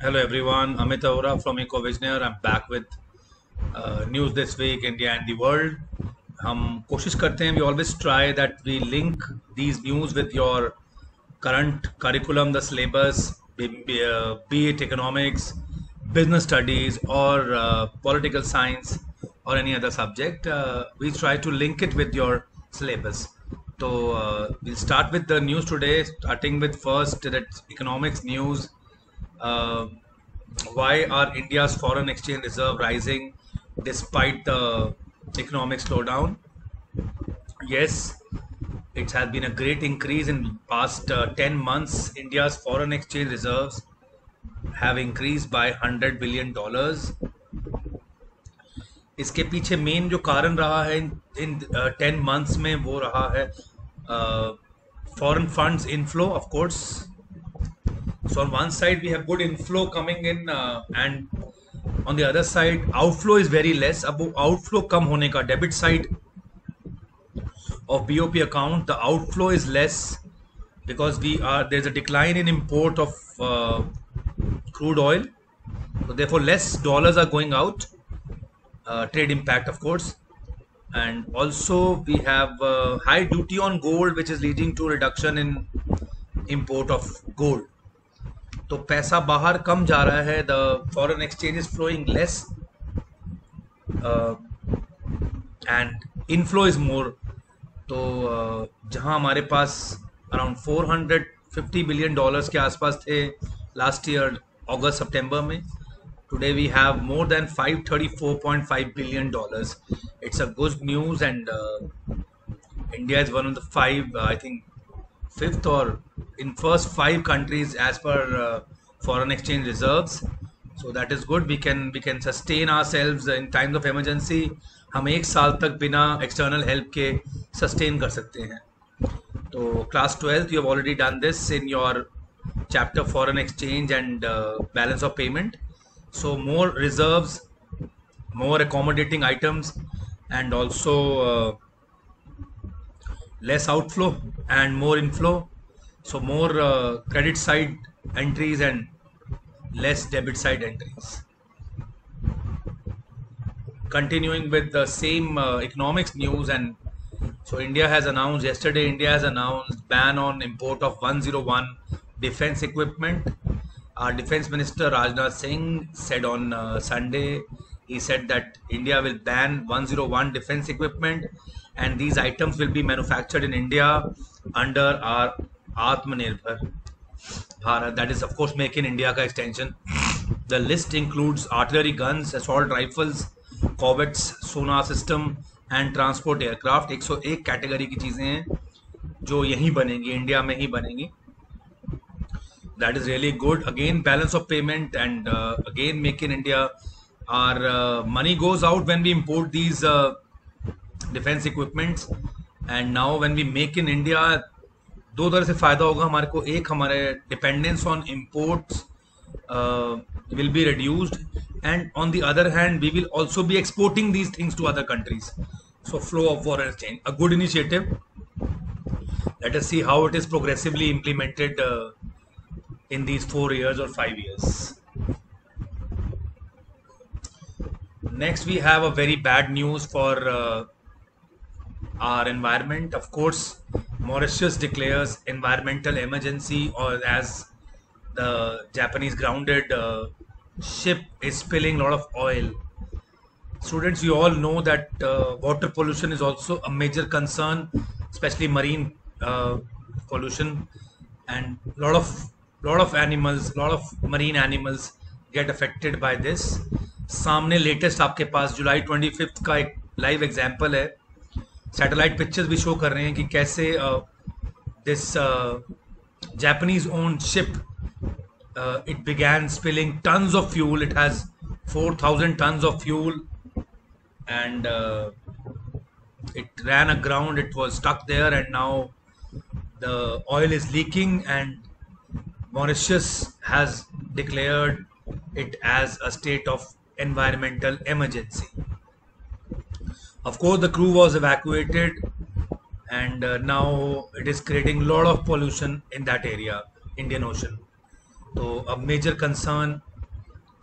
Hello everyone, Amit Ahura from EcoVisionaire. I'm back with news this week, India and the world. हम कोशिश करते हैं, we always try that we link these news with your current curriculum, the syllabus, be it economics, business studies, or political science, or any other subject. We try to link it with your syllabus. So we'll start with the news today, starting with first that economics news. Uh, why are India's foreign exchange reserve rising despite the economic slowdown? Yes, it has been a great increase in past 10 months. India's foreign exchange reserves have increased by $100 billion. इसके पीछे main जो कारण रहा है इन 10 months में वो रहा है foreign funds inflow, of course. So on one side we have good inflow coming in, and on the other side outflow is very less. अब वो outflow कम होने का, debit side of BOP account the outflow is less because there's a decline in import of crude oil, so therefore less dollars are going out, trade impact of course. And also we have high duty on gold, which is leading to reduction in import of gold. तो पैसा बाहर कम जा रहा है, the foreign exchange is flowing less and inflow is more. तो जहां हमारे पास around $450 billion के आसपास थे लास्ट ईयर अगस्त सितंबर में, today we have more than $534.5 billion. It's a good news, and India is one of the five, I think fifth or in first five countries as per foreign exchange reserves. So that is good. We can sustain ourselves in times of emergency. हम एक साल तक बिना external help के sustain कर सकते हैं. तो class 12th you have already done this in your chapter foreign exchange and balance of payment. So more reserves, more accommodating items, and also less outflow and more inflow. So more credit side entries and less debit side entries. Continuing with the same economics news, and so India has announced yesterday, India has announced ban on import of 101 defense equipment. Our defense minister Rajnath Singh said on Sunday, he said that India will ban 101 defense equipment, and these items will be manufactured in India under our Atmanirbhar Bharat, that is of course Make in India ka extension. The list includes artillery guns, assault rifles, corvettes, sonar system and transport aircraft. 101 category की चीज़ें हैं जो यहीं बनेंगी, India में ही बनेंगी. That is really good. Again, balance of payment, and again Make in India. Our money goes out when we import these defense equipments, and now when we make in India, दो तरह से फ़ायदा होगा हमारे को. एक, हमारे dependence on imports will be reduced, and on the other hand we will also be exporting these things to other countries. So flow of foreign exchange, a good initiative. Let us see how it is progressively implemented in these 4 years or 5 years. Next, we have a very bad news for our environment. Of course, Mauritius declares environmental emergency, or as the Japanese grounded ship is spilling a lot of oil. Students, you all know that water pollution is also a major concern, especially marine pollution, and lot of animals, lot of marine animals get affected by this. सामने latest आपके पास जुलाई 25 का एक live example है. Satellite pictures भी show कर रहे हैं कि कैसे this Japanese owned ship, it began spilling tons of fuel. It has 4,000 tons of fuel, and it ran aground. It was stuck there, and now the oil is leaking, and Mauritius has declared it as a state of environmental emergency. Of course, the crew was evacuated, and now it is creating a lot of pollution in that area, Indian Ocean. So a major concern.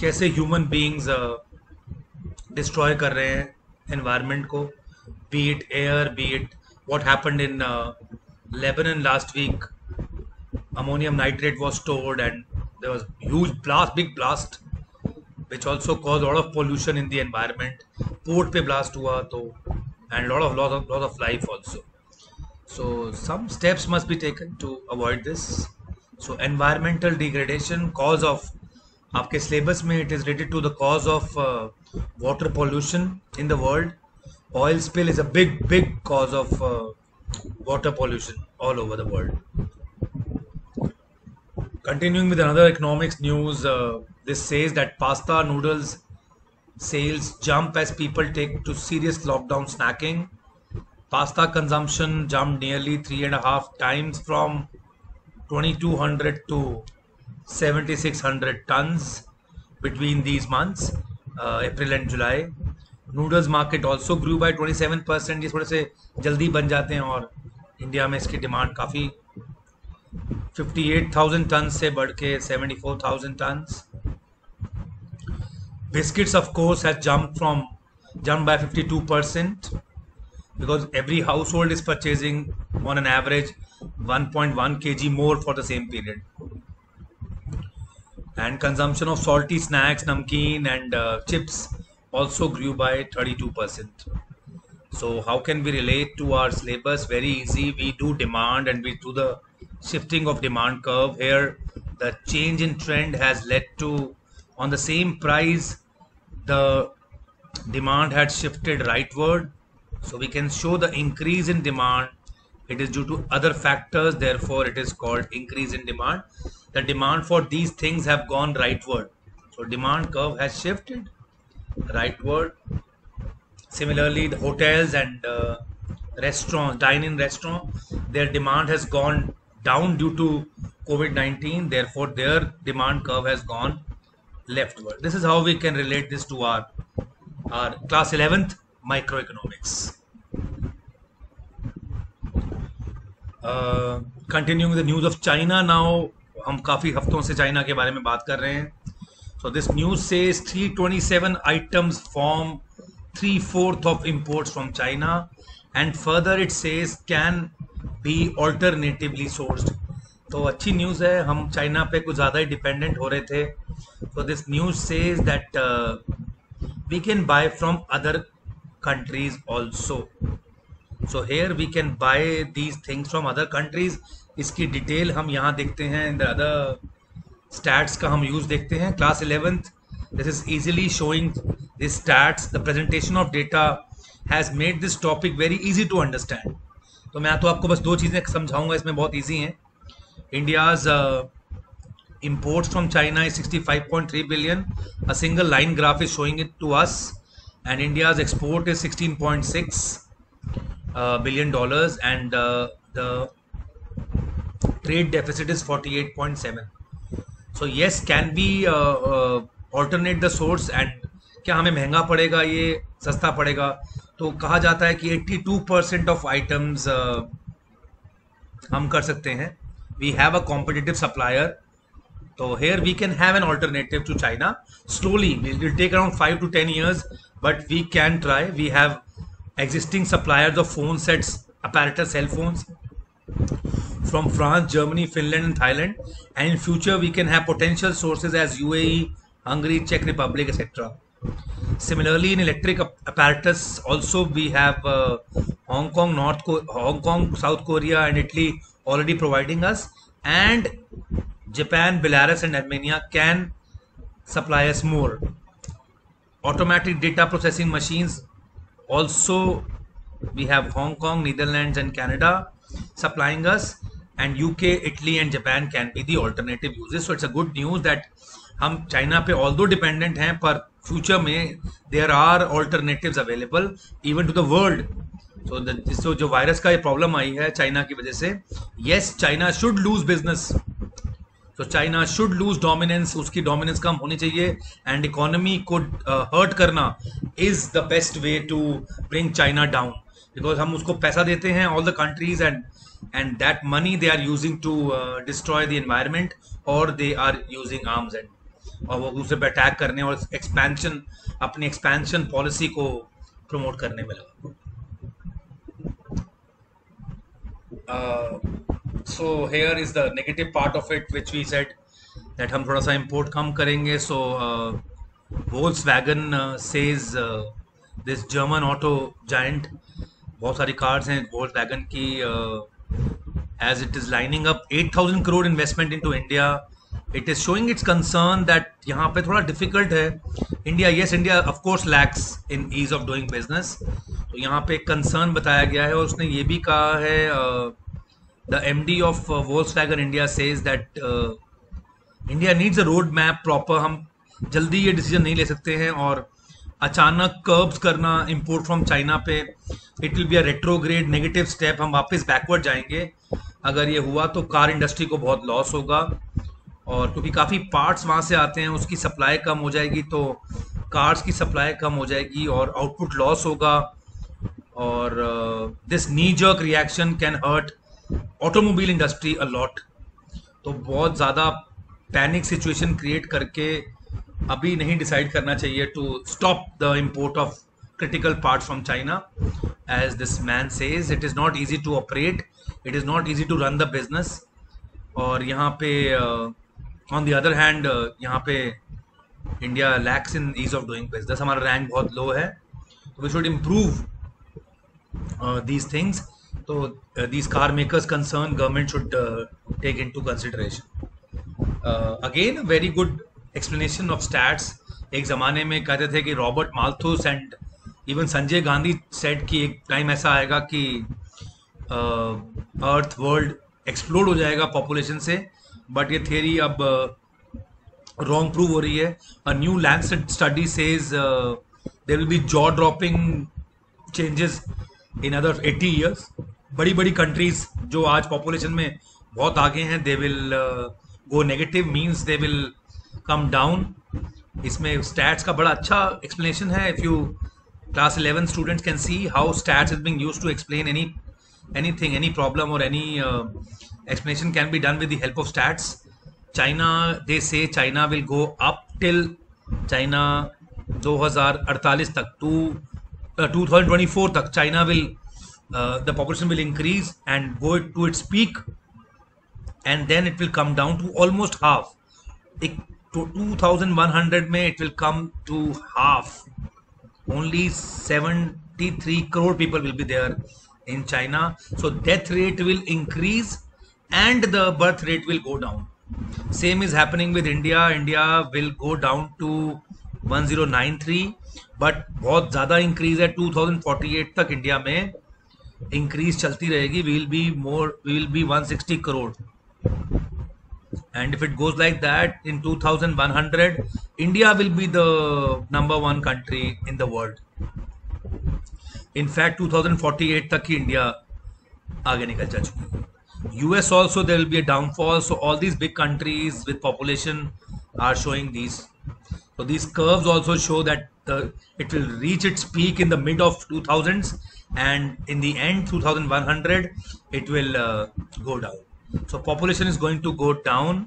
कैसे human beings destroy कर रहे हैं environment को, B it air, B it what happened in Lebanon last week. Ammonium nitrate was stored and there was huge blast, big blast, which also caused a lot of pollution in the environment. Port pe blast hua to, and lot of life also. So some steps must be taken to avoid this. So environmental degradation, cause of आपके syllabus में it is related to the cause of water pollution in the world. Oil spill is a big cause of water pollution all over the world. Continuing with another economics news, this says that pasta noodles sales jump as people take to serious lockdown snacking. Pasta consumption jumped nearly 3.5 times from 2200 to 7600 tons between these months, April and July. Noodles market also grew by 27%. ये थोड़े से जल्दी बन जाते हैं और India में इसकी डिमांड काफ़ी 58,000 टन से बढ़ के 74,000 ton. Biscuits of course has jumped by 52% because every household is purchasing on an average 1.1 kg more for the same period. And consumption of salty snacks, namkeen and chips also grew by 32%. So how can we relate to our syllabus? Very easy. We do demand and we do the shifting of demand curve. Here the change in trend has led to, on the same price, the demand had shifted rightward. So we can show the increase in demand. It is due to other factors, therefore it is called increase in demand. The demand for these things have gone rightward. So demand curve has shifted rightward. Similarly, the hotels and restaurants, dine-in restaurants, their demand has gone down due to COVID-19. Therefore, their demand curve has gone leftward. This is how we can relate this to our class 11th microeconomics. Continuing with the news of China now. हम काफ़ी हफ्तों से China के बारे में बात कर रहे हैं. So this news says 327 items form 3/4 of imports from China, and further it says can be alternatively sourced. तो अच्छी न्यूज़ है, हम चाइना पे कुछ ज़्यादा ही डिपेंडेंट हो रहे थे. So this news says that we can buy from other countries also. So here we can buy these things from other countries. इसकी डिटेल हम यहाँ देखते हैं. इन द अदर स्टैट्स का हम यूज देखते हैं. Class 11th, this is easily showing this stats. The presentation of data has made this topic very easy to understand. तो मैं तो आपको बस दो चीज़ें समझाऊंगा, इसमें बहुत इजी हैं. India's imports from China is 65.3 billion. A single line graph is showing it to us, and India's export is 16.6 billion dollars, and the trade deficit is 48.7. So yes, can we alternate the source, and क्या हमें महंगा पड़ेगा, ये सस्ता पड़ेगा? तो कहा जाता है कि 82% ऑफ आइटम्स हम कर सकते हैं. We have a competitive supplier. So here we can have an alternative to China. Slowly, it will take around 5 to 10 years, but we can try. We have existing suppliers of phone sets, apparatus, cell phones from France, Germany, Finland, and Thailand. And in future, we can have potential sources as UAE, Hungary, Czech Republic, etc. Similarly, in electric apparatus, also we have Hong Kong, South Korea, and Italy already providing us, and Japan, Belarus, and Armenia can supply us more. Automatic data processing machines, also we have Hong Kong, Netherlands, and Canada supplying us, and UK, Italy, and Japan can be the alternative uses. So it's a good news that हम China पे although dependent हैं, पर future में there are alternatives available even to the world. So जो virus का ये problem आई है China की वजह से, yes, China should lose business. So China should lose dominance. उसकी dominance कम होनी चाहिए, and economy को hurt करना is the best way to bring China down, because हम उसको पैसा देते हैं, all the countries, and that money they are using to destroy the environment, or they are using arms. And और वो दूसरे पे अटैक करने और एक्सपेंशन, अपनी एक्सपेंशन पॉलिसी को प्रमोट करने में लगा। So here is the negative part of it which we said that हम थोड़ा सा इम्पोर्ट कम करेंगे। सो Volkswagen says this German auto giant, बहुत सारी कार्स हैं Volkswagen की, as it is lining up 8,000 crore investment into India, it is showing its concern that यहाँ पे थोड़ा difficult है India, yes India of course lacks in ease of doing business, तो यहाँ पे एक concern बताया गया है। और उसने ये भी कहा है, the MD of Volkswagen India says that India needs a road map proper, हम जल्दी ये डिसीजन नहीं ले सकते हैं और अचानक कर्ब्स करना इंपोर्ट फ्रॉम चाइना पे, it will be a retrograde negative step, हम वापस बैकवर्ड जाएंगे अगर ये हुआ तो। कार इंडस्ट्री को बहुत लॉस होगा, और क्योंकि काफ़ी पार्ट्स वहाँ से आते हैं, उसकी सप्लाई कम हो जाएगी तो कार्स की सप्लाई कम हो जाएगी और आउटपुट लॉस होगा। और this knee jerk reaction can hurt automobile industry a lot. तो बहुत ज़्यादा पैनिक सिचुएशन क्रिएट करके अभी नहीं डिसाइड करना चाहिए to stop the import of critical parts from China. As this man says, it is not easy to operate, it is not easy to run the business. और यहाँ पे on the other hand यहाँ पे India lacks in ease of doing business, हमारा rank बहुत लो है, तो we should improve these things. तो these car makers concern government should take into consideration. Again a very good explanation of stats. एक ज़माने में कहते थे कि Robert माल्थus and even Sanjay Gandhi said कि एक टाइम ऐसा आएगा कि अर्थ वर्ल्ड एक्सप्लोड हो जाएगा पॉपुलेशन से, बट ये थियरी अब रॉन्ग प्रूव हो रही है। A new Landsat study says there will be jaw dropping changes in other 80 years. बड़ी बड़ी कंट्रीज जो आज पॉपुलेशन में बहुत आगे हैं, they will go negative, means they will come down. इसमें स्टैट्स का बड़ा अच्छा एक्सप्लेनेशन है। If you class 11 students can see how stats is being used to explain anything, any problem or any explanation can be done with the help of stats. China, they say China will go up till China 2048 तक, to 2024 तक China will the population will increase and go to its peak, and then it will come down to almost half. To 2100 में it will come to half. Only 73 crore people will be there in China, so death rate will increase and the birth rate will go down. Same is happening with India. India will go down to 1093, but बहुत ज़्यादा increase है 2048 तक India में increase चलती रहेगी. We will be 160 crore. And if it goes like that, in 2100, India will be the #1 country in the world. In fact, 2048 तक ही India आगे निकल जा चुकी है. US also there will be a downfall. So all these big countries with population are showing these. So these curves also show that it will reach its peak in the mid of 2000s, and in the end 2100 it will go down. So population is going to go down,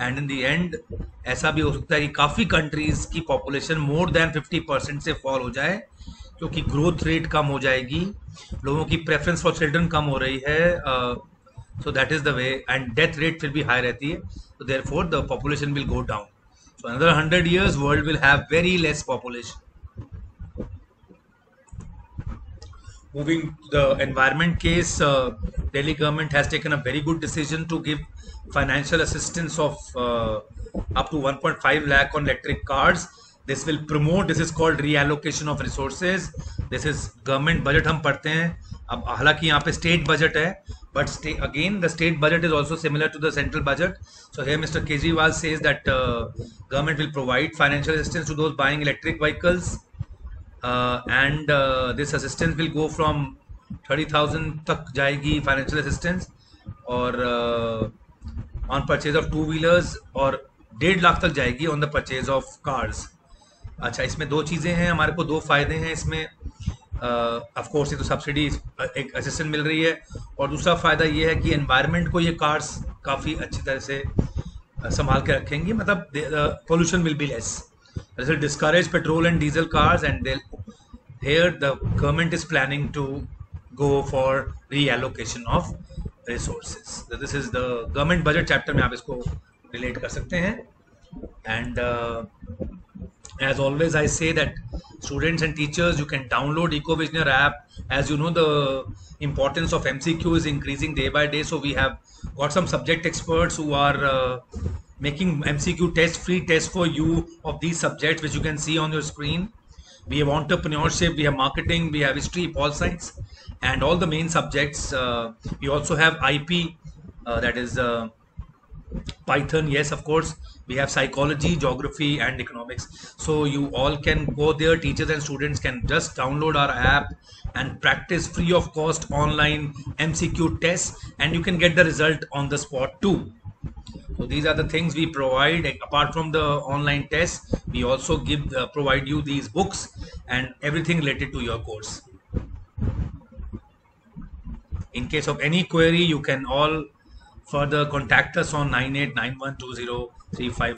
and in the end ऐसा भी हो सकता है कि काफ़ी countries की population more than 50% से fall हो जाए, क्योंकि ग्रोथ रेट कम हो जाएगी, लोगों की प्रेफरेंस फॉर चिल्ड्रन कम हो रही है. So that is the way, and death rate फिर भी हाई रहती है, so therefore the population will go down. So another 100 years world will have very less population. Moving to the environment case, Delhi government has taken a very good decision to give financial assistance of up to 1.5 lakh on electric cars. This will promote, this is called reallocation of resources. This is government budget हम पढ़ते हैं. अब हालांकि यहाँ पे state budget है, but again the state budget is also similar to the central budget. So here Mr. Kejriwal says that government will provide financial assistance to those buying electric vehicles. And this assistance will go from 30,000 तक जाएगी financial assistance, और on purchase of 2-wheelers, और 1.5 लाख तक जाएगी on the purchase of cars. अच्छा, इसमें दो चीज़ें हैं, हमारे को दो फायदे हैं इसमें. ऑफ कोर्स ये तो सब्सिडी एक असिस्टेंस मिल रही है, और दूसरा फ़ायदा ये है कि एनवायरनमेंट को ये कार्स काफ़ी अच्छी तरह से संभाल के रखेंगे, मतलब pollution will be less. This will discourage petrol and diesel cars, and here the government is planning to go for reallocation of resources. So this is the government budget chapter में आप इसको relate कर सकते हैं. And as always I say that students and teachers, you can download EcoVisioneer app. As you know, the importance of MCQ is increasing day by day, so we have got some subject experts who are making MCQ test, free test for you of these subjects, which you can see on your screen. We have entrepreneurship, we have marketing, we have history, pol science, and all the main subjects. We also have IP, that is Python, yes, of course. We have psychology, geography, and economics. So you all can go there. Teachers and students can just download our app and practice free of cost online MCQ tests, and you can get the result on the spot too. So these are the things we provide. Apart from the online tests, we also provide you these books and everything related to your course. In case of any query, you can all further contact us on 98912035.